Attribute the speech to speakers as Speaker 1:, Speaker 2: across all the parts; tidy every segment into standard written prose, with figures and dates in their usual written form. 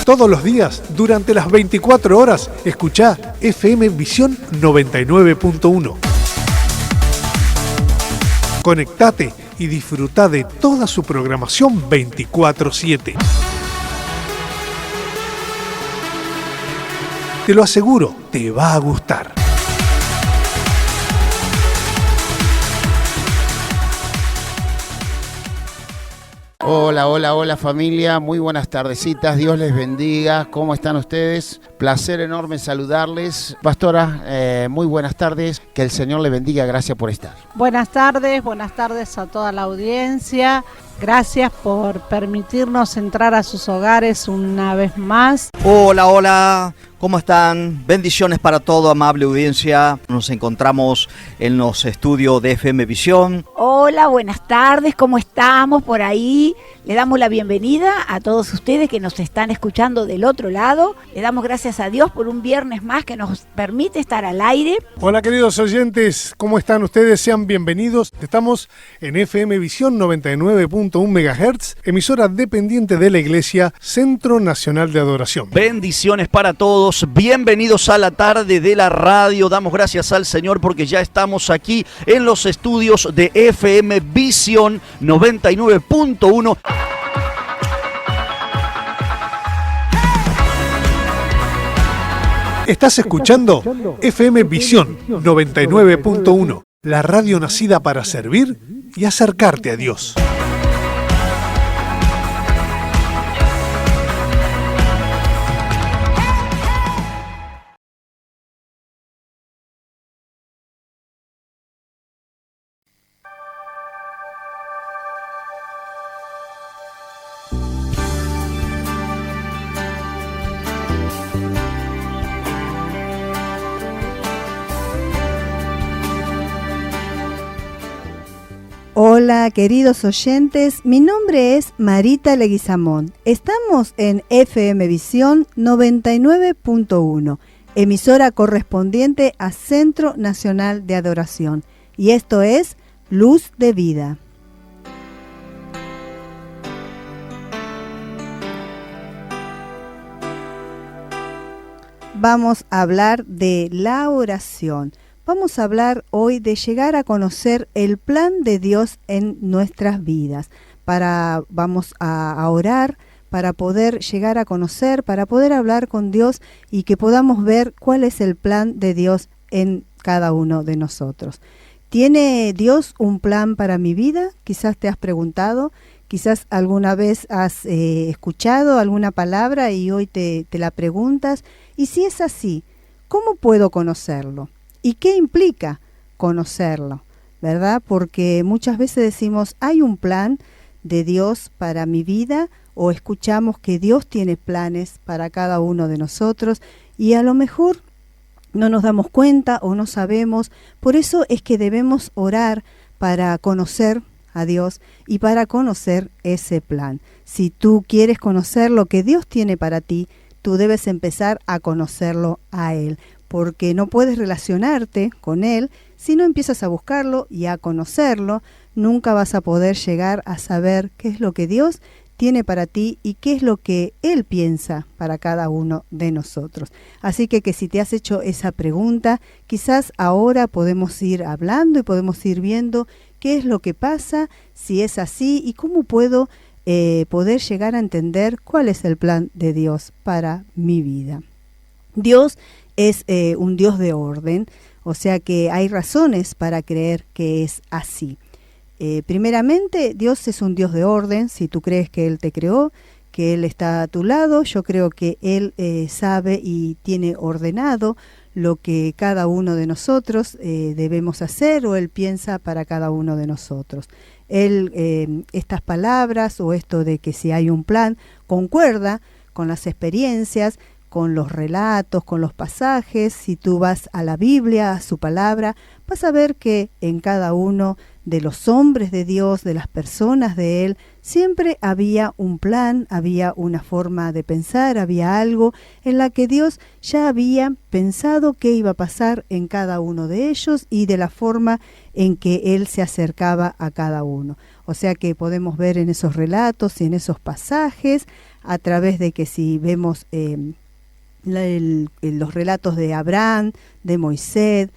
Speaker 1: Todos los días, durante las 24 horas, escuchá FM Visión 99.1. Conectate y disfruta de toda su programación 24/7. Te lo aseguro, te va a gustar.
Speaker 2: Hola familia, muy buenas tardecitas, Dios les bendiga, ¿cómo están ustedes? Placer enorme saludarles. Pastora, muy buenas tardes, que el Señor les bendiga, gracias por estar.
Speaker 3: Buenas tardes a toda la audiencia, gracias por permitirnos entrar a sus hogares una vez más.
Speaker 4: Hola, ¿cómo están? Bendiciones para toda amable audiencia. Nos encontramos en los estudios de FM Visión.
Speaker 5: Hola, buenas tardes, ¿cómo estamos por ahí? Le damos la bienvenida a todos ustedes que nos están escuchando del otro lado. Le damos gracias a Dios por un viernes más que nos permite estar al aire.
Speaker 1: Hola queridos oyentes, ¿cómo están ustedes? Sean bienvenidos. Estamos en FM Visión 99.1 MHz, emisora dependiente de la Iglesia Centro Nacional de Adoración.
Speaker 4: Bendiciones para todos, bienvenidos a la tarde de la radio. Damos gracias al Señor porque ya estamos aquí en los estudios de FM Visión 99.1.
Speaker 1: Estás escuchando FM Visión 99.1, la radio nacida para servir y acercarte a Dios.
Speaker 6: Hola queridos oyentes, mi nombre es Marita Leguizamón. Estamos en FM Visión 99.1, emisora correspondiente a Centro Nacional de Adoración. Y esto es Luz de Vida. Vamos a hablar de la oración. Vamos a hablar hoy de llegar a conocer el plan de Dios en nuestras vidas. Vamos a orar para poder llegar a conocer, para poder hablar con Dios y que podamos ver cuál es el plan de Dios en cada uno de nosotros. ¿Tiene Dios un plan para mi vida? Quizás te has preguntado, quizás alguna vez has escuchado alguna palabra y hoy te la preguntas. Y si es así, ¿cómo puedo conocerlo? ¿Y qué implica conocerlo? ¿Verdad? Porque muchas veces decimos, hay un plan de Dios para mi vida, o escuchamos que Dios tiene planes para cada uno de nosotros, y a lo mejor no nos damos cuenta o no sabemos. Por eso es que debemos orar para conocer a Dios y para conocer ese plan. Si tú quieres conocer lo que Dios tiene para ti, tú debes empezar a conocerlo a Él, porque no puedes relacionarte con Él si no empiezas a buscarlo y a conocerlo. Nunca vas a poder llegar a saber qué es lo que Dios tiene para ti y qué es lo que Él piensa para cada uno de nosotros. Así que si te has hecho esa pregunta, quizás ahora podemos ir hablando y podemos ir viendo qué es lo que pasa, si es así y cómo puedo poder llegar a entender cuál es el plan de Dios para mi vida. Dios es un Dios de orden, o sea que hay razones para creer que es así. Primeramente, Dios es un Dios de orden. Si tú crees que Él te creó, que Él está a tu lado, yo creo que Él sabe y tiene ordenado lo que cada uno de nosotros debemos hacer, o Él piensa para cada uno de nosotros. Él, estas palabras o esto de que si hay un plan, concuerda con las experiencias, con los relatos, con los pasajes. Si tú vas a la Biblia, a su palabra, vas a ver que en cada uno de los hombres de Dios, de las personas de Él, siempre había un plan, había una forma de pensar, había algo en la que Dios ya había pensado qué iba a pasar en cada uno de ellos y de la forma en que Él se acercaba a cada uno. O sea que podemos ver en esos relatos y en esos pasajes, a través de que si vemos los relatos de Abraham, de Moisés,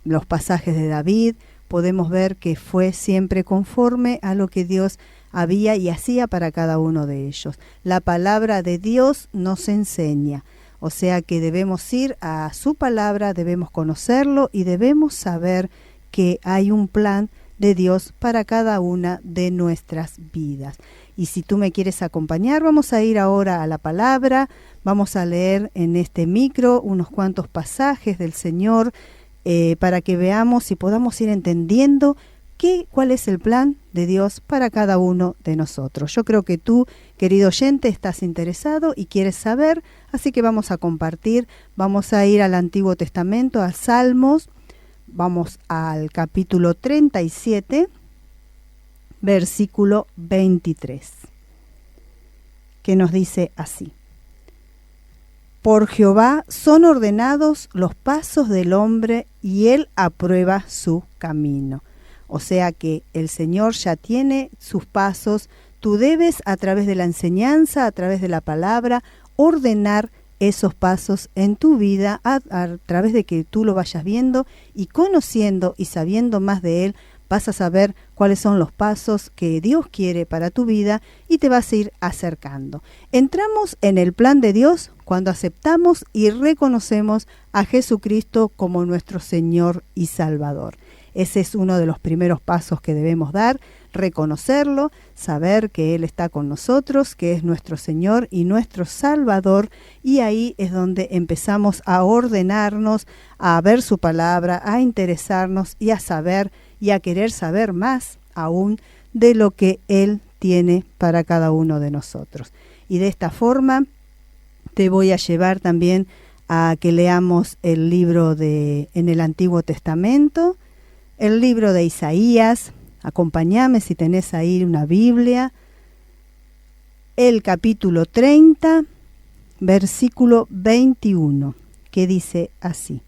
Speaker 6: los pasajes de David, podemos ver que fue siempre conforme a lo que Dios había y hacía para cada uno de ellos. La palabra de Dios nos enseña, o sea que debemos ir a su palabra, debemos conocerlo y debemos saber que hay un plan de Dios para cada una de nuestras vidas. Y si tú me quieres acompañar, vamos a ir ahora a la palabra, vamos a leer en este micro unos cuantos pasajes del Señor, para que veamos y podamos ir entendiendo cuál es el plan de Dios para cada uno de nosotros. Yo creo que tú, querido oyente, estás interesado y quieres saber, así que vamos a compartir, vamos a ir al Antiguo Testamento, a Salmos, vamos al capítulo 37, versículo 23, que nos dice así: Por Jehová son ordenados los pasos del hombre, y él aprueba su camino. O sea que el Señor ya tiene sus pasos. Tú debes, a través de la enseñanza, a través de la palabra, ordenar esos pasos en tu vida, a través de que tú lo vayas viendo y conociendo y sabiendo más de Él. Vas a saber cuáles son los pasos que Dios quiere para tu vida y te vas a ir acercando. Entramos en el plan de Dios cuando aceptamos y reconocemos a Jesucristo como nuestro Señor y Salvador. Ese es uno de los primeros pasos que debemos dar, reconocerlo, saber que Él está con nosotros, que es nuestro Señor y nuestro Salvador, y ahí es donde empezamos a ordenarnos, a ver su palabra, a interesarnos y a saber y a querer saber más aún de lo que Él tiene para cada uno de nosotros. Y de esta forma te voy a llevar también a que leamos el libro en el Antiguo Testamento, el libro de Isaías. Acompáñame si tenés ahí una Biblia, el capítulo 30, versículo 21, que dice así: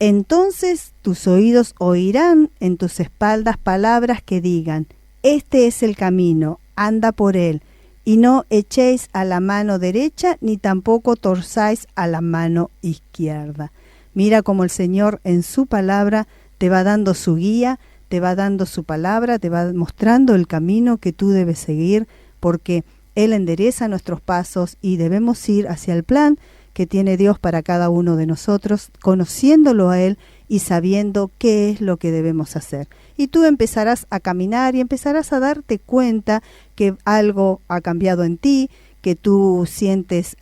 Speaker 6: Entonces tus oídos oirán en tus espaldas palabras que digan: Este es el camino, anda por él, y no echéis a la mano derecha, ni tampoco torzáis a la mano izquierda. Mira cómo el Señor en su palabra te va dando su guía, te va dando su palabra, te va mostrando el camino que tú debes seguir, porque Él endereza nuestros pasos y debemos ir hacia el plan que tiene Dios para cada uno de nosotros, conociéndolo a Él y sabiendo qué es lo que debemos hacer. Y tú empezarás a caminar y empezarás a darte cuenta que algo ha cambiado en ti, que tú sientes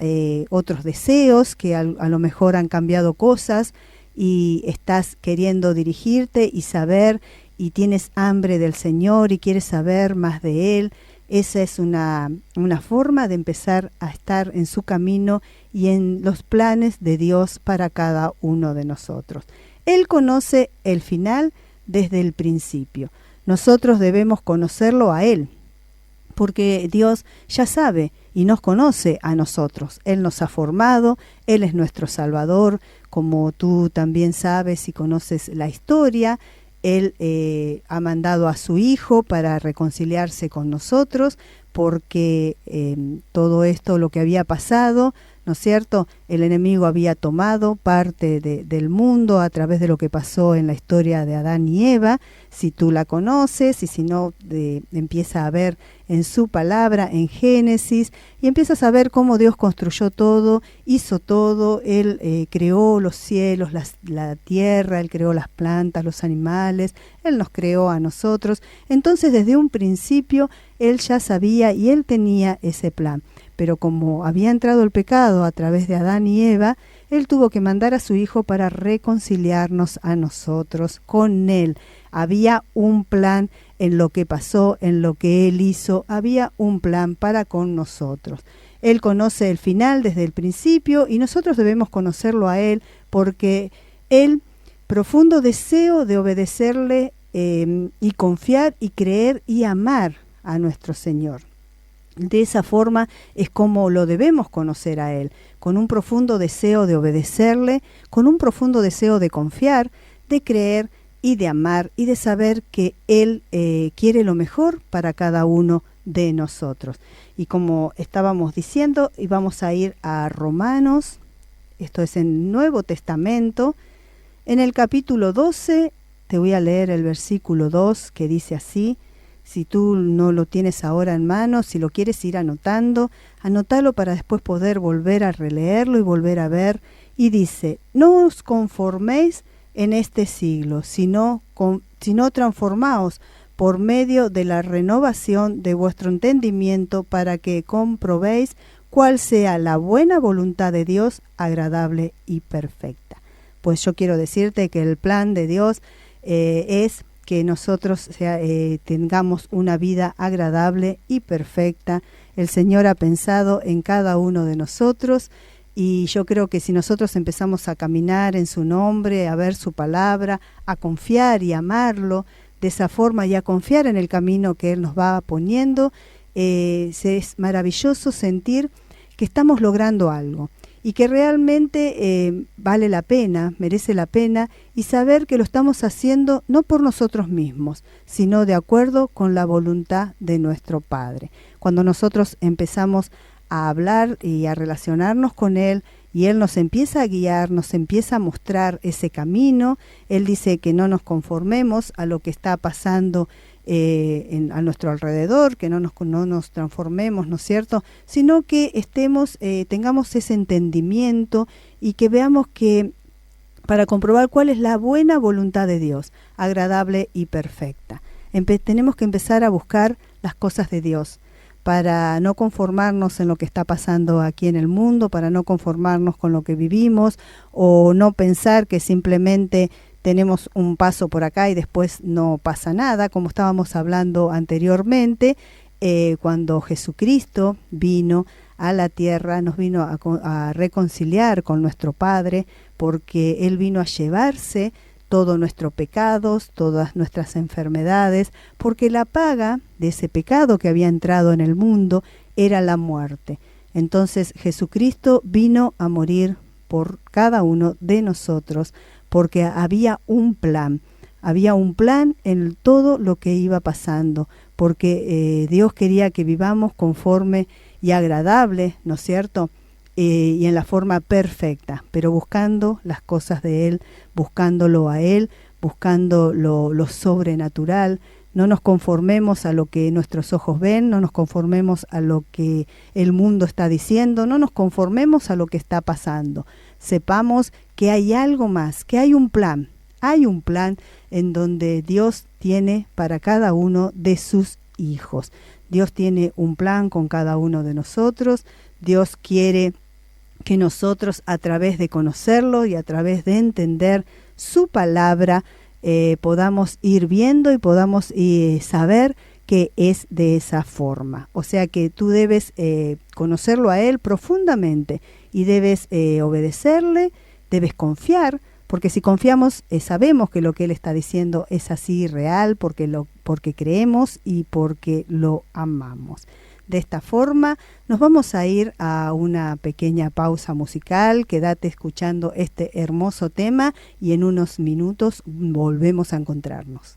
Speaker 6: otros deseos, que a lo mejor han cambiado cosas y estás queriendo dirigirte y saber, y tienes hambre del Señor y quieres saber más de Él. Esa es una forma de empezar a estar en su camino y en los planes de Dios para cada uno de nosotros. Él conoce el final desde el principio. Nosotros debemos conocerlo a Él, porque Dios ya sabe y nos conoce a nosotros. Él nos ha formado, Él es nuestro Salvador, como tú también sabes y conoces la historia. Él ha mandado a su Hijo para reconciliarse con nosotros, porque todo esto, lo que había pasado, ¿no es cierto? El enemigo había tomado parte del mundo a través de lo que pasó en la historia de Adán y Eva. Si tú la conoces y si no, empieza a ver en su palabra, en Génesis, y empiezas a ver cómo Dios construyó todo, hizo todo. Él creó los cielos, la tierra, Él creó las plantas, los animales, Él nos creó a nosotros. Entonces, desde un principio, Él ya sabía y Él tenía ese plan. Pero como había entrado el pecado a través de Adán y Eva, Él tuvo que mandar a su Hijo para reconciliarnos a nosotros con Él. Había un plan en lo que pasó, en lo que Él hizo, había un plan para con nosotros. Él conoce el final desde el principio y nosotros debemos conocerlo a Él, porque Él profundo deseo de obedecerle y confiar y creer y amar a nuestro Señor. De esa forma es como lo debemos conocer a Él, con un profundo deseo de obedecerle, con un profundo deseo de confiar, de creer y de amar y de saber que Él quiere lo mejor para cada uno de nosotros. Y como estábamos diciendo, íbamos a ir a Romanos, esto es en el Nuevo Testamento, en el capítulo 12, te voy a leer el versículo 2 que dice así. Si tú no lo tienes ahora en mano, si lo quieres ir anotando, anótalo para después poder volver a releerlo y volver a ver. Y dice, no os conforméis en este siglo, sino transformaos por medio de la renovación de vuestro entendimiento para que comprobéis cuál sea la buena voluntad de Dios, agradable y perfecta. Pues yo quiero decirte que el plan de Dios es que nosotros tengamos una vida agradable y perfecta. El Señor ha pensado en cada uno de nosotros y yo creo que si nosotros empezamos a caminar en su nombre, a ver su palabra, a confiar y amarlo de esa forma y a confiar en el camino que Él nos va poniendo, es maravilloso sentir que estamos logrando algo y que realmente vale la pena, merece la pena, y saber que lo estamos haciendo no por nosotros mismos, sino de acuerdo con la voluntad de nuestro Padre. Cuando nosotros empezamos a hablar y a relacionarnos con Él, y Él nos empieza a guiar, nos empieza a mostrar ese camino, Él dice que no nos conformemos a lo que está pasando a nuestro alrededor, que no nos transformemos, ¿no es cierto?, sino que tengamos ese entendimiento y que veamos que para comprobar cuál es la buena voluntad de Dios, agradable y perfecta. Tenemos que empezar a buscar las cosas de Dios para no conformarnos en lo que está pasando aquí en el mundo, para no conformarnos con lo que vivimos o no pensar que simplemente tenemos un paso por acá y después no pasa nada, como estábamos hablando anteriormente, cuando Jesucristo vino a la tierra, nos vino a reconciliar con nuestro Padre, porque Él vino a llevarse todos nuestros pecados, todas nuestras enfermedades, porque la paga de ese pecado que había entrado en el mundo era la muerte. Entonces Jesucristo vino a morir por cada uno de nosotros, porque había un plan en todo lo que iba pasando, porque Dios quería que vivamos conforme y agradable, ¿no es cierto?, y en la forma perfecta, pero buscando las cosas de Él, buscándolo a Él, buscando lo sobrenatural. No nos conformemos a lo que nuestros ojos ven, no nos conformemos a lo que el mundo está diciendo, no nos conformemos a lo que está pasando. Sepamos que hay algo más, que hay un plan en donde Dios tiene para cada uno de sus hijos. Dios tiene un plan con cada uno de nosotros. Dios quiere que nosotros, a través de conocerlo y a través de entender su palabra, podamos ir viendo y podamos saber que es de esa forma. O sea que tú debes conocerlo a Él profundamente y debes obedecerle, debes confiar, porque si confiamos sabemos que lo que Él está diciendo es así real, porque creemos y porque lo amamos. De esta forma nos vamos a ir a una pequeña pausa musical. Quédate escuchando este hermoso tema y en unos minutos volvemos a encontrarnos.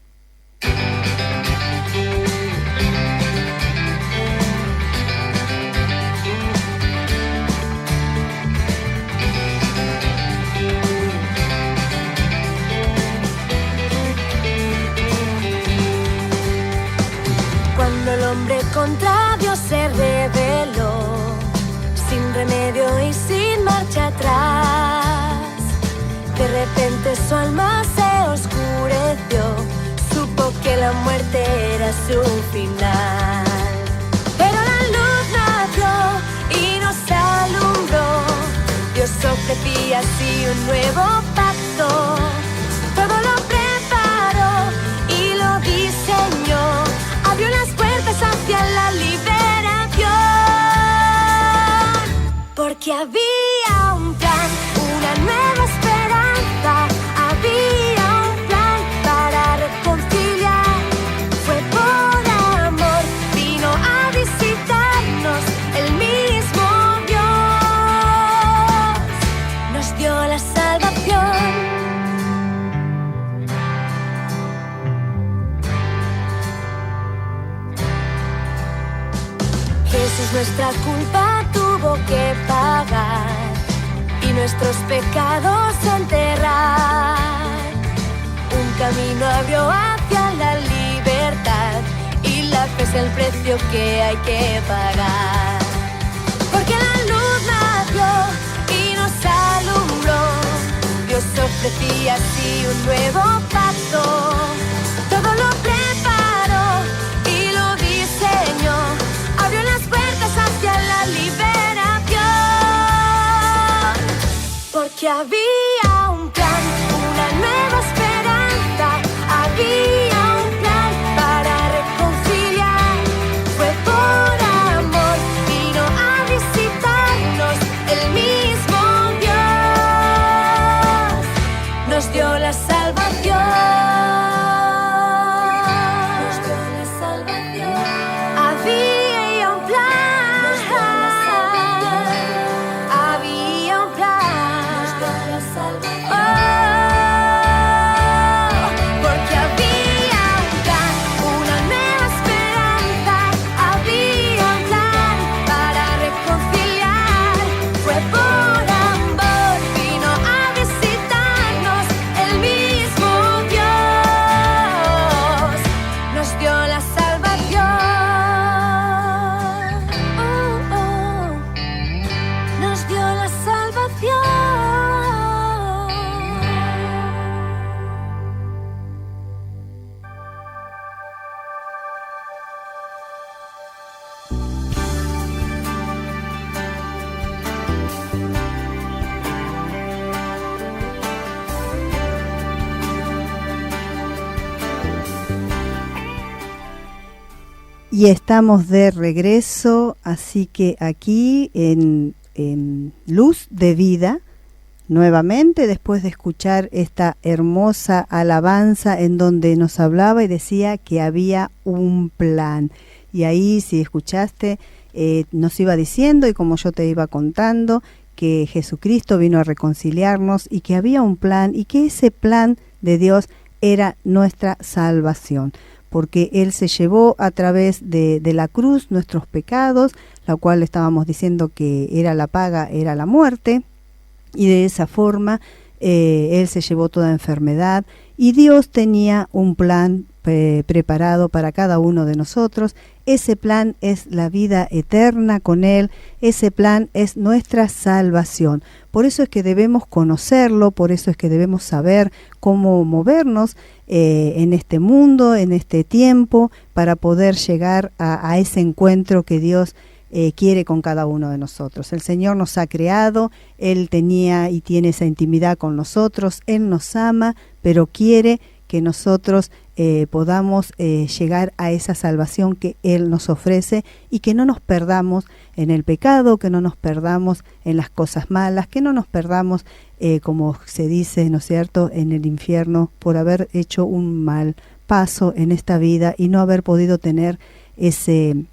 Speaker 7: Cuando el hombre contra Dios se rebeló, sin remedio y sin marcha atrás, de repente su alma se oscureció, supo que la muerte era su final. Pero la luz nació y nos alumbró, Dios ofrecía así un nuevo pacto, todo lo preparó y lo diseñó, abrió las puertas hacia la liberación, porque había un plan, una nueva esperanza, había Jesús nuestra culpa tuvo que pagar y nuestros pecados enterrar. Un camino abrió hacia la libertad y la fe es el precio que hay que pagar. Porque la luz nació y nos alumbró, Dios ofrecía así un nuevo pacto. Todo lo preparó y lo diseñó, abrió las puertas hacia la liberación. Porque había un plan, una nueva esperanza, había un plan para reconciliar. Fue por amor, vino a visitarnos el mismo Dios, nos dio la salvación.
Speaker 6: Y estamos de regreso, así que aquí en Luz de Vida, nuevamente después de escuchar esta hermosa alabanza en donde nos hablaba y decía que había un plan. Y ahí, si escuchaste, nos iba diciendo, y como yo te iba contando, que Jesucristo vino a reconciliarnos y que había un plan y que ese plan de Dios era nuestra salvación, porque Él se llevó a través de la cruz nuestros pecados, la cual estábamos diciendo que era la paga, era la muerte, y de esa forma Él se llevó toda enfermedad, y Dios tenía un plan preparado para cada uno de nosotros. Ese plan es la vida eterna con Él, ese plan es nuestra salvación. Por eso es que debemos conocerlo, por eso es que debemos saber cómo movernos en este mundo, en este tiempo, para poder llegar a ese encuentro que Dios quiere con cada uno de nosotros. El Señor nos ha creado, Él tenía y tiene esa intimidad con nosotros, Él nos ama, pero quiere que nosotros podamos llegar a esa salvación que Él nos ofrece y que no nos perdamos en el pecado, que no nos perdamos en las cosas malas, que no nos perdamos, como se dice, ¿no es cierto?, en el infierno por haber hecho un mal paso en esta vida y no haber podido tener ese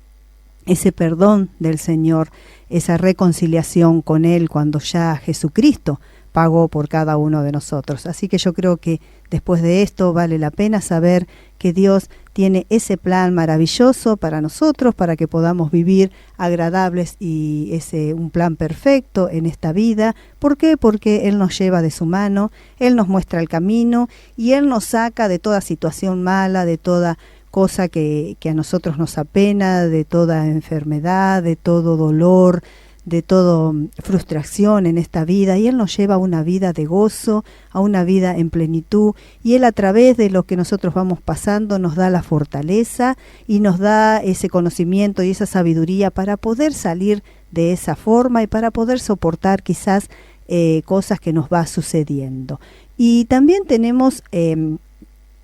Speaker 6: perdón del Señor, esa reconciliación con Él cuando ya Jesucristo pagó por cada uno de nosotros. Así que yo creo que después de esto vale la pena saber que Dios tiene ese plan maravilloso para nosotros, para que podamos vivir agradables y un plan perfecto en esta vida. ¿Por qué? Porque Él nos lleva de su mano, Él nos muestra el camino y Él nos saca de toda situación mala, de toda cosa que a nosotros nos apena, de toda enfermedad, de todo dolor, de toda frustración en esta vida, y Él nos lleva a una vida de gozo, a una vida en plenitud, y Él a través de lo que nosotros vamos pasando nos da la fortaleza y nos da ese conocimiento y esa sabiduría para poder salir de esa forma y para poder soportar quizás cosas que nos va sucediendo. Y también tenemos en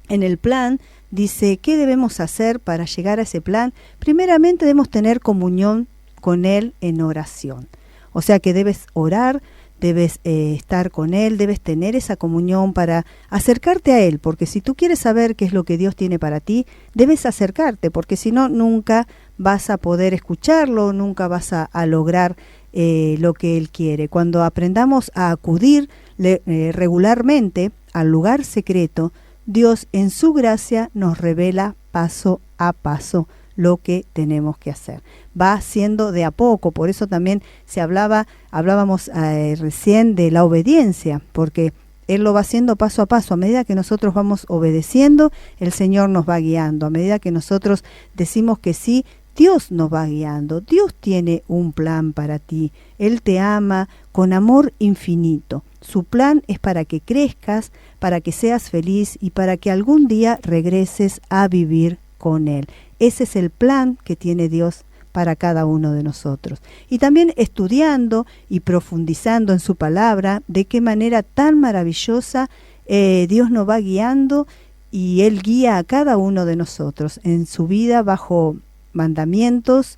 Speaker 6: el plan, dice, ¿qué debemos hacer para llegar a ese plan? Primeramente debemos tener comunión con Él en oración. O sea que debes orar, debes estar con Él, debes tener esa comunión para acercarte a Él, porque si tú quieres saber qué es lo que Dios tiene para ti, debes acercarte, porque si no, nunca vas a poder escucharlo, nunca vas a lograr lo que Él quiere. Cuando aprendamos a acudir regularmente al lugar secreto, Dios en su gracia nos revela paso a paso lo que tenemos que hacer. Va siendo de a poco, por eso también hablábamos recién de la obediencia, porque Él lo va haciendo paso a paso. A medida que nosotros vamos obedeciendo, el Señor nos va guiando. A medida que nosotros decimos que sí, Dios nos va guiando. Dios tiene un plan para ti. Él te ama con amor infinito. Su plan es para que crezcas, para que seas feliz y para que algún día regreses a vivir con Él. Ese es el plan que tiene Dios para cada uno de nosotros. Y también estudiando y profundizando en su palabra, de qué manera tan maravillosa Dios nos va guiando y Él guía a cada uno de nosotros en su vida bajo mandamientos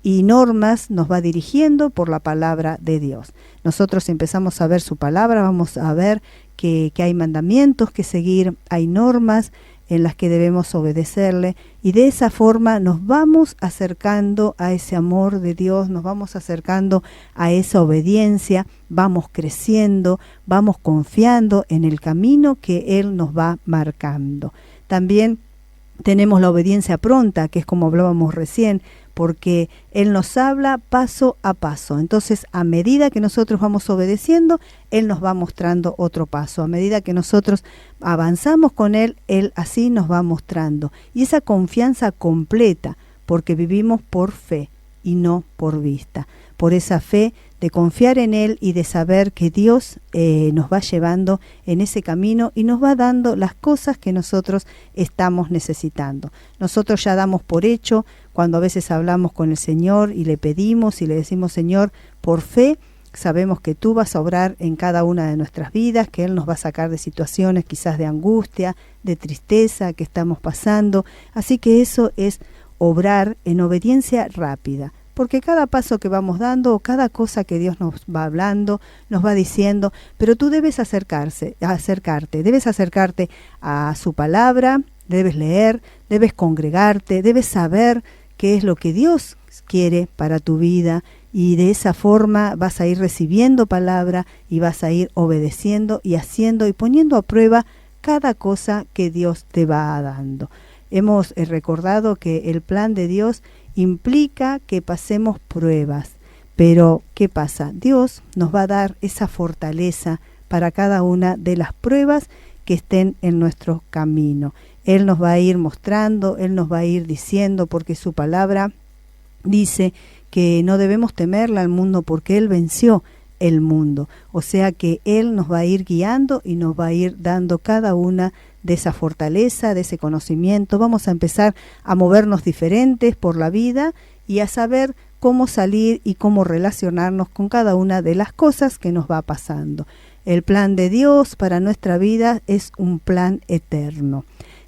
Speaker 6: y normas, nos va dirigiendo por la palabra de Dios. Nosotros empezamos a ver su palabra, vamos a ver que hay mandamientos que seguir, hay normas en las que debemos obedecerle, y de esa forma nos vamos acercando a ese amor de Dios, nos vamos acercando a esa obediencia, vamos creciendo, vamos confiando en el camino que Él nos va marcando. También tenemos la obediencia pronta, que es como hablábamos recién, porque Él nos habla paso a paso. Entonces, a medida que nosotros vamos obedeciendo, Él nos va mostrando otro paso. A medida que nosotros avanzamos con Él, Él así nos va mostrando. Y esa confianza completa, porque vivimos por fe y no por vista. Por esa fe de confiar en Él y de saber que Dios nos va llevando en ese camino y nos va dando las cosas que nosotros estamos necesitando. Nosotros ya damos por hecho, cuando a veces hablamos con el Señor y le pedimos y le decimos: Señor, por fe sabemos que tú vas a obrar en cada una de nuestras vidas, que Él nos va a sacar de situaciones quizás de angustia, de tristeza que estamos pasando. Así que eso es obrar en obediencia rápida. Porque cada paso que vamos dando, o cada cosa que Dios nos va hablando, nos va diciendo, pero tú debes debes acercarte a su palabra, debes leer, debes congregarte, debes saber qué es lo que Dios quiere para tu vida, y de esa forma vas a ir recibiendo palabra y vas a ir obedeciendo y haciendo y poniendo a prueba cada cosa que Dios te va dando. Hemos recordado que el plan de Dios implica que pasemos pruebas, pero ¿qué pasa? Dios nos va a dar esa fortaleza para cada una de las pruebas que estén en nuestro camino. Él nos va a ir mostrando, Él nos va a ir diciendo, porque su palabra dice que no debemos temerle al mundo porque Él venció el mundo. O sea que Él nos va a ir guiando y nos va a ir dando cada una de esa fortaleza, de ese conocimiento. Vamos a empezar a movernos diferentes por la vida y a saber cómo salir y cómo relacionarnos con cada una de las cosas que nos va pasando. El plan de Dios para nuestra vida es un plan eterno.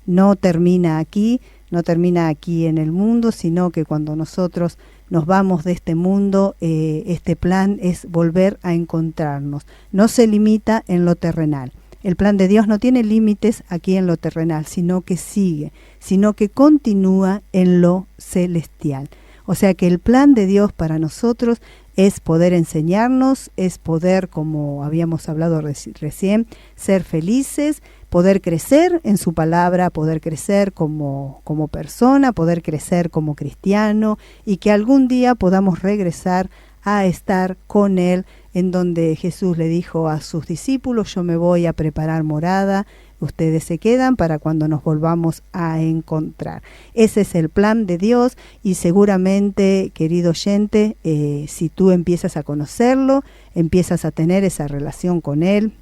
Speaker 6: No termina aquí en el mundo, sino que cuando nosotros nos vamos de este mundo, este plan es volver a encontrarnos. No se limita en lo terrenal. El plan de Dios no tiene límites aquí en lo terrenal, sino que sigue, sino que continúa en lo celestial. O sea que el plan de Dios para nosotros es poder enseñarnos, es poder, como habíamos hablado recién, ser felices, poder crecer en su palabra, poder crecer como persona, poder crecer como cristiano, y que algún día podamos regresar a estar con Él, en donde Jesús le dijo a sus discípulos: yo me voy a preparar morada, ustedes se quedan para cuando nos volvamos a encontrar. Ese es el plan de Dios, y seguramente, querido oyente, si tú empiezas a conocerlo, empiezas a tener esa relación con Él,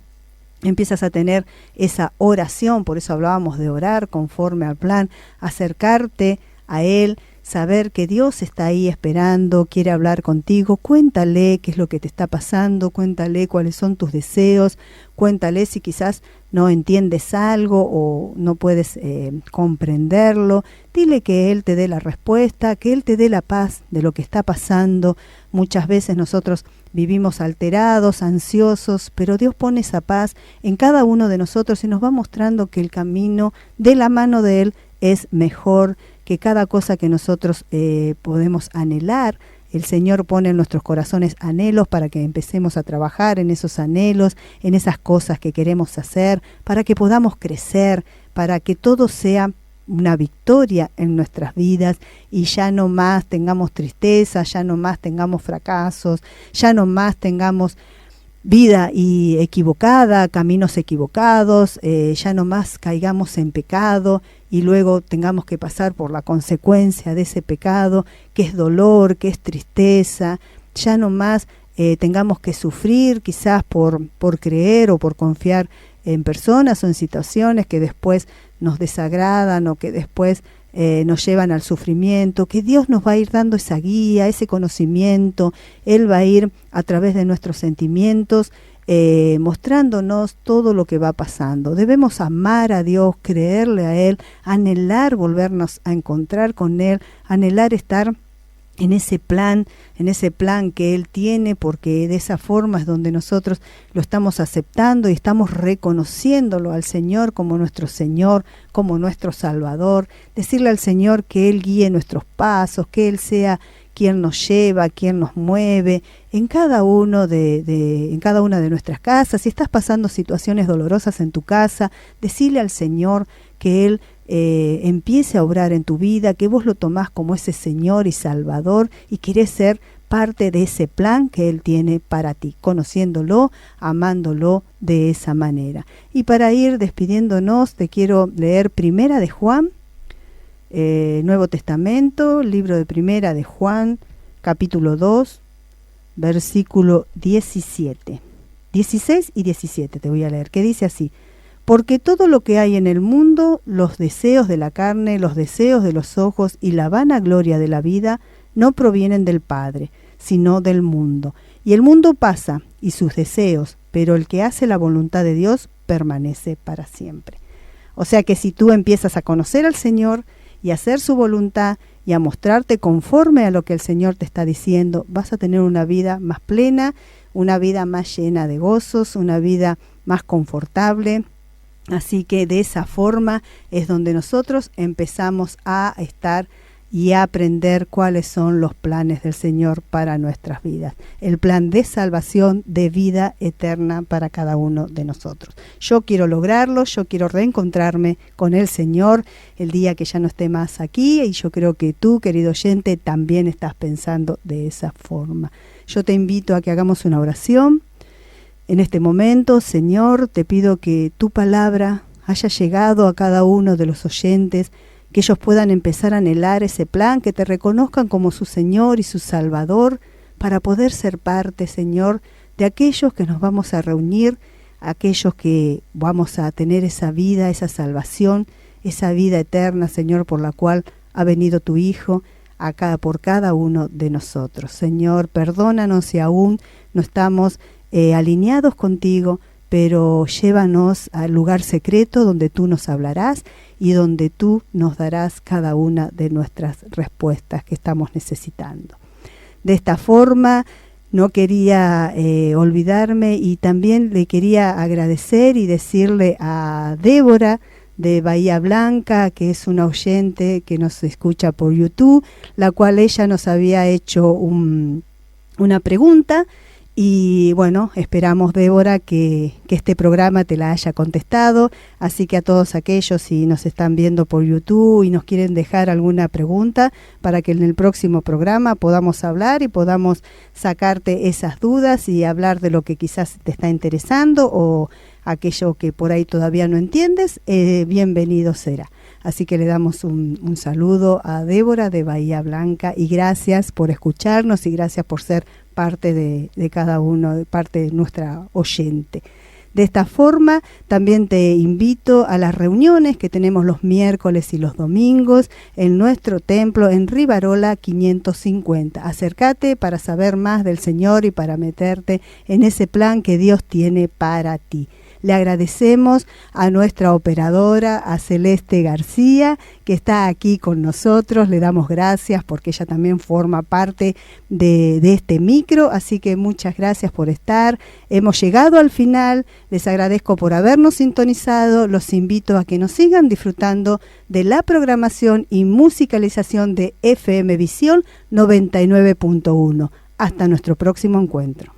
Speaker 6: empiezas a tener esa oración, por eso hablábamos de orar conforme al plan, acercarte a Él, saber que Dios está ahí esperando, quiere hablar contigo. Cuéntale qué es lo que te está pasando, cuéntale cuáles son tus deseos, cuéntale si quizás no entiendes algo o no puedes comprenderlo. Dile que Él te dé la respuesta, que Él te dé la paz de lo que está pasando. Muchas veces nosotros vivimos alterados, ansiosos, pero Dios pone esa paz en cada uno de nosotros y nos va mostrando que el camino de la mano de Él es mejor, que cada cosa que nosotros podemos anhelar, el Señor pone en nuestros corazones anhelos para que empecemos a trabajar en esos anhelos, en esas cosas que queremos hacer, para que podamos crecer, para que todo sea una victoria en nuestras vidas y ya no más tengamos tristeza, ya no más tengamos fracasos, ya no más tengamos vida y equivocada, caminos equivocados, ya no más caigamos en pecado y luego tengamos que pasar por la consecuencia de ese pecado, que es dolor, que es tristeza, ya no más tengamos que sufrir quizás por creer o por confiar en personas o en situaciones que después nos desagradan o que después nos llevan al sufrimiento, que Dios nos va a ir dando esa guía, ese conocimiento. Él va a ir a través de nuestros sentimientos mostrándonos todo lo que va pasando. Debemos amar a Dios, creerle a Él, anhelar volvernos a encontrar con Él, anhelar estar en ese plan que Él tiene, porque de esa forma es donde nosotros lo estamos aceptando y estamos reconociéndolo al Señor como nuestro Señor, como nuestro Salvador. Decirle al Señor que Él guíe nuestros pasos, que Él sea quien nos lleva, quien nos mueve en cada una de nuestras casas. Si estás pasando situaciones dolorosas en tu casa, decirle al Señor que Él empiece a obrar en tu vida, que vos lo tomás como ese Señor y Salvador y querés ser parte de ese plan que Él tiene para ti, conociéndolo, amándolo de esa manera. Y para ir despidiéndonos, te quiero leer Primera de Juan, Nuevo Testamento, libro de Primera de Juan, capítulo 2, versículo 17. 16 y 17 te voy a leer, que dice así: porque todo lo que hay en el mundo, los deseos de la carne, los deseos de los ojos y la vanagloria de la vida, no provienen del Padre, sino del mundo. Y el mundo pasa, y sus deseos, pero el que hace la voluntad de Dios permanece para siempre. O sea que si tú empiezas a conocer al Señor y a hacer su voluntad y a mostrarte conforme a lo que el Señor te está diciendo, vas a tener una vida más plena, una vida más llena de gozos, una vida más confortable. Así que de esa forma es donde nosotros empezamos a estar y a aprender cuáles son los planes del Señor para nuestras vidas. El plan de salvación, de vida eterna para cada uno de nosotros. Yo quiero lograrlo, yo quiero reencontrarme con el Señor el día que ya no esté más aquí, y yo creo que tú, querido oyente, también estás pensando de esa forma. Yo te invito a que hagamos una oración. En este momento, Señor, te pido que tu palabra haya llegado a cada uno de los oyentes, que ellos puedan empezar a anhelar ese plan, que te reconozcan como su Señor y su Salvador, para poder ser parte, Señor, de aquellos que nos vamos a reunir, aquellos que vamos a tener esa vida, esa salvación, esa vida eterna, Señor, por la cual ha venido tu Hijo por cada uno de nosotros. Señor, perdónanos si aún no estamos alineados contigo, pero llévanos al lugar secreto donde tú nos hablarás y donde tú nos darás cada una de nuestras respuestas que estamos necesitando. De esta forma, no quería olvidarme, y también le quería agradecer y decirle a Débora de Bahía Blanca, que es una oyente que nos escucha por YouTube, la cual ella nos había hecho una pregunta. Y bueno, esperamos, Débora, que este programa te la haya contestado. Así que a todos aquellos, si nos están viendo por YouTube y nos quieren dejar alguna pregunta, para que en el próximo programa podamos hablar y podamos sacarte esas dudas y hablar de lo que quizás te está interesando o aquello que por ahí todavía no entiendes, bienvenido será. Así que le damos un saludo a Débora de Bahía Blanca, y gracias por escucharnos y gracias por ser parte de cada uno, parte de nuestra oyente. De esta forma, también te invito a las reuniones que tenemos los miércoles y los domingos en nuestro templo en Rivarola 550. Acércate para saber más del Señor y para meterte en ese plan que Dios tiene para ti. Le agradecemos a nuestra operadora, a Celeste García, que está aquí con nosotros. Le damos gracias porque ella también forma parte de este micro, así que muchas gracias por estar. Hemos llegado al final, les agradezco por habernos sintonizado. Los invito a que nos sigan disfrutando de la programación y musicalización de FM Visión 99.1. Hasta nuestro próximo encuentro.